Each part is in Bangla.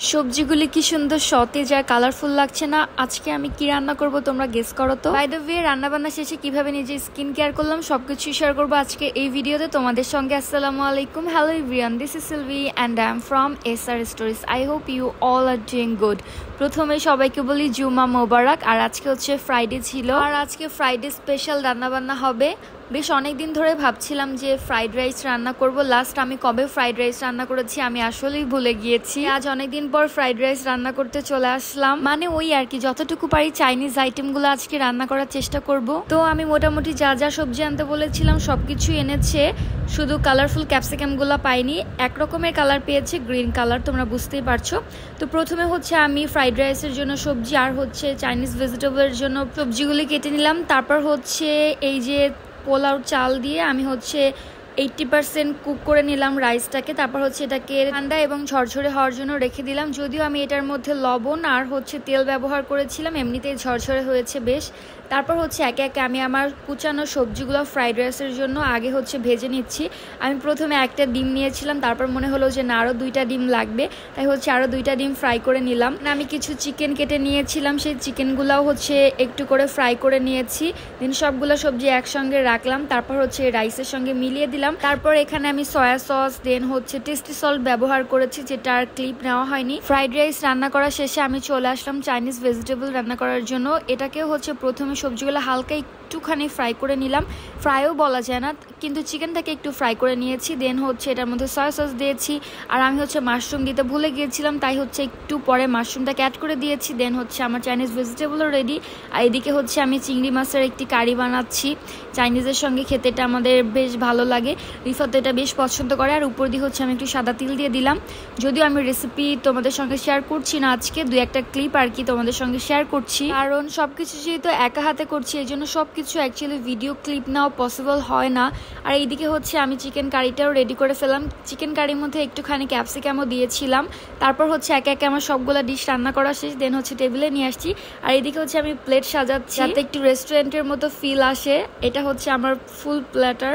সবজিগুলি কি সুন্দর সতেজ আর কালারফুল লাগছে না। আজকে আমি কি রান্না করব তোমরা গেস করো তো। বাই দ্য ওয়ে, রান্না বান্না শেষে কিভাবে নিজে স্কিন কেয়ার করলাম সবকিছু শেয়ার করবো আজকে এই ভিডিওতে তোমাদের সঙ্গে। আসসালামু আলাইকুম, hello everyone, this is Silvi and I am from SR stories. I hope you all are doing good. প্রথমে সবাইকে বলি জুমা মোবারক। আর আজকে হচ্ছে ফ্রাইডে ছিল, আর আজকে ফ্রাইডে স্পেশাল রান্না বান্না হবে। বেশ অনেকদিন ধরে ভাবছিলাম যে ফ্রাইড রাইস রান্না করব। লাস্ট আমি কবে ফ্রাইড রাইস রান্না করেছি আমি আসলেই ভুলে গিয়েছি। আজ অনেকদিন পর ফ্রাইড রাইস রান্না করতে চলে আসলাম। মানে ওই আর কি, যতটুকু পারি চাইনিজ আইটেমগুলো আজকে রান্না করার চেষ্টা করব। তো আমি মোটামুটি যা যা সবজি আনতে বলেছিলাম সবকিছু এনেছে, শুধু কালারফুল ক্যাপসিকামগুলো পাইনি। এক রকমের কালার পেয়েছে, গ্রিন কালার, তোমরা বুঝতেই পারছো। তো প্রথমে হচ্ছে আমি ফ্রাইড রাইসের জন্য সবজি আর হচ্ছে চাইনিজ ভেজিটেবলের জন্য সবজিগুলি কেটে নিলাম। তারপর হচ্ছে এই যে পোলাও চাল দিয়ে আমি হচ্ছে 80% কুক করে নিলাম রাইসটাকে। তারপর হচ্ছে এটাকে ঠান্ডা এবং ঝরঝরে হওয়ার জন্য রেখে দিলাম। যদিও আমি এটার মধ্যে লবণ আর হচ্ছে তেল ব্যবহার করেছিলাম, এমনিতেই ঝরঝরে হয়েছে বেশ। তারপর হচ্ছে একে একে আমি আমার কুচানো সবজিগুলো ফ্রাইড রাইসের জন্য আগে হচ্ছে ভেজে নিচ্ছি। আমি প্রথমে একটা ডিম নিয়েছিলাম, তারপর মনে হলো যে না, আরও 2টা ডিম লাগবে, তাই হচ্ছে আরও 2টা ডিম ফ্রাই করে নিলাম। আমি কিছু চিকেন কেটে নিয়েছিলাম, সেই চিকেনগুলোও হচ্ছে একটু করে ফ্রাই করে নিয়েছি। দেন সবগুলো সবজি একসঙ্গে রাখলাম, তারপর হচ্ছে রাইসের সঙ্গে মিলিয়ে দিলাম। তারপর এখানে আমি সয়া সস দেন হচ্ছে টেস্টি সল্ট ব্যবহার করেছি, যেটা আর ক্লিপ নেওয়া হয়নি। ফ্রাইড রাইস রান্না করা শেষে আমি চলে আসলাম চাইনিজ ভেজিটেবল রান্না করার জন্য। এটাকেও হচ্ছে প্রথমে সবজিগুলো হালকা একটুখানি ফ্রাই করে নিলাম, ফ্রাইও বলা যায় না, কিন্তু চিকেনটাকে একটু ফ্রাই করে নিয়েছি। দেন হচ্ছে এটার মধ্যে সয়া সস দিয়েছি, আর আমি হচ্ছে মাশরুম দিতে ভুলে গিয়েছিলাম, তাই হচ্ছে একটু পরে মাশরুমটাকে অ্যাড করে দিয়েছি। দেন হচ্ছে আমার চাইনিজ ভেজিটেবলও রেডি। আর এদিকে হচ্ছে আমি চিংড়ি মাছের একটি কারি বানাচ্ছি, চাইনিজের সঙ্গে খেতে এটা আমাদের বেশ ভালো লাগে। রিফাত এটা বেশ পছন্দ করে। আর উপর দিয়ে হচ্ছে আমি একটু সাদা তিল দিয়ে দিলাম। যদিও আমি রেসিপি তোমাদের সঙ্গে শেয়ার করছি না আজকে, 2-1টা ক্লিপ আর কি তোমাদের সঙ্গে শেয়ার করছি, কারণ সবকিছু যেহেতু একা হাতে করছি এই জন্য সবকিছু অ্যাকচুয়ালি ভিডিও ক্লিপ নেওয়া পসিবল হয় না। আর এইদিকে হচ্ছে আমি চিকেন কারিটাও রেডি করে ফেলাম। চিকেন কারির মধ্যে একটুখানি ক্যাপসিকামও দিয়েছিলাম। তারপর হচ্ছে একে একে আমার সবগুলা ডিশ রান্না করা শেষ। দেন হচ্ছে টেবিলে নিয়ে আসছি, আর এইদিকে হচ্ছে আমি প্লেট সাজাচ্ছি যাতে একটু রেস্টুরেন্টের মতো ফিল আসে। এটা হচ্ছে আমার ফুল প্ল্যাটার।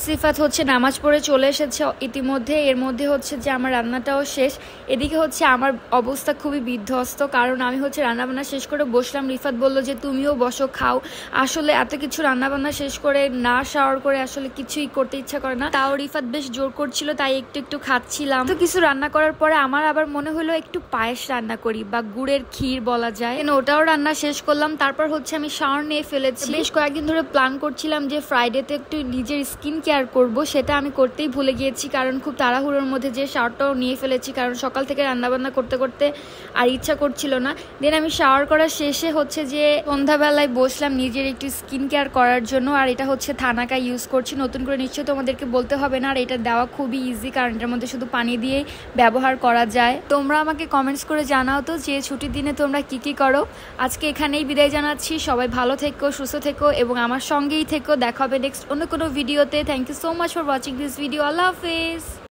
সিফাত হচ্ছে নামাজ পড়ে চলে এসেছে ইতিমধ্যে। এর মধ্যে হচ্ছে যে আমার রান্নাটাও শেষ। এদিকে হচ্ছে আমার অবস্থা খুবই বিধ্বস্ত, কারণ আমি হচ্ছে রান্নাবান্না শেষ করে বসলাম। রিফাত বলল যে তুমিও বসো, খাও। আসলে এত কিছু রান্নাবান্না শেষ করে না শাওয়ার করে আসলে কিছুই করতে ইচ্ছা করে না। তাও রিফাত বেশ জোর করছিল, তাই একটু একটু খাচ্ছিলাম। তো কিছু রান্না করার পরে আমার আবার মনে হলো একটু পায়েস রান্না করি, বা গুড়ের ক্ষীর বলা যায়, ওটাও রান্না শেষ করলাম। তারপর হচ্ছে আমি শাওয়ার নিয়ে ফেলেছি। বেশ কয়েকদিন ধরে প্ল্যান করছিলাম যে ফ্রাইডেতে একটু নিজের স্কিন কেয়ার করব, সেটা আমি করতেই ভুলে গিয়েছি, কারণ খুব তাড়াহুড়োর মধ্যে যে শাওয়ারটাও নিয়ে ফেলেছি, কারণ সকাল থেকে রান্নাবান্না করতে করতে আর ইচ্ছা করছিল না। দেন আমি শাওয়ার করার শেষে হচ্ছে যে সন্ধ্যাবেলায় বসলাম নিজের একটু স্কিন কেয়ার করার জন্য। আর এটা হচ্ছে থানাকা ইউজ করছি, নতুন করে নিশ্চয়ই তোমাদেরকে বলতে হবে না। আর এটা দেওয়া খুবই ইজি, কারণ এটার মধ্যে শুধু পানি দিয়ে ব্যবহার করা যায়। তোমরা আমাকে কমেন্টস করে জানাও তো যে ছুটির দিনে তোমরা কি কি করো। আজকে এখানেই বিদায় জানাচ্ছি। সবাই ভালো থেকো, সুস্থ থেকো এবং আমার সঙ্গেই থেকো। দেখা হবে নেক্সট অন্য কোনো ভিডিওতে। Thank you so much for watching this video. আল্লাহ হাফেজ।